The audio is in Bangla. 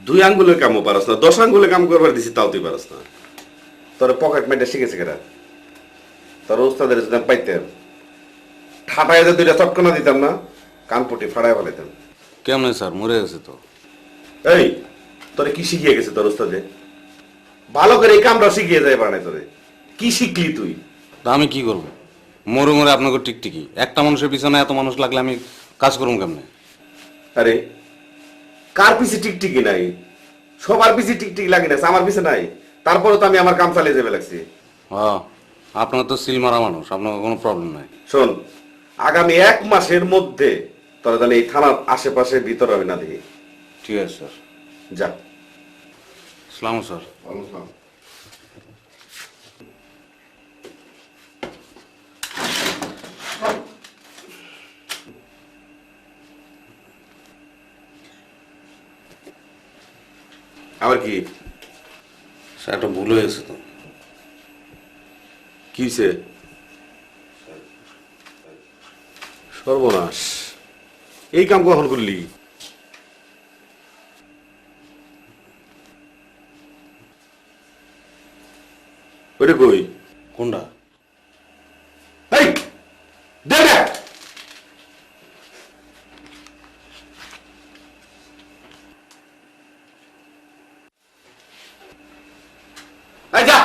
দুই আঙ্গুলের কামও পারস না, 10 আঙ্গুলে কাম করবার দিছি তাও তুই পারস না। তোর পকেট মেটে শিখেছে কেরা? তোর উস্তাদের যদি আমি পাইতেন, ঠাটায় যে দুইটা চটকনা দিতাম না, কানপটি ফাড়ায় ফেলাইতাম। কেমনে স্যার, মরে গেছে তো। এই, তোরে কি শিখিয়ে গেছে তোর উস্তাদে? ভালো করে এই কামটা শিখিয়ে যায় বানাই তোরে। কি শিখলি তুই? তা আমি কি করবো? মরে মরে আপনাকে টিকটিকি, একটা মানুষের পিছনে এত মানুষ লাগলে আমি কাজ করুন কেমনে? আরে, কার পিছে টিকটিকি নাই? সবার পিছে টিকটিকি লাগে না, আমার পিছে নাই। তারপরে তো আমি আমার কাম চালিয়ে যাবে লাগছি। হ্যাঁ, আপনার তো সিল মারা মানুষ, আপনার কোনো প্রবলেম নাই। শোন, আগামী 1 মাসের মধ্যে তোরা জানি এই থানার আশেপাশে ভিতরে হবে না দেখি। ঠিক আছে স্যার। যা। সালাম স্যার। আবার কি? স্যার একটা ভুল হয়ে গেছে তো। কি হইছে? সর্বনাশ, এই কাম কখন করলি? ওইটা কই? কোনটা? এই, দে দে। এই যা।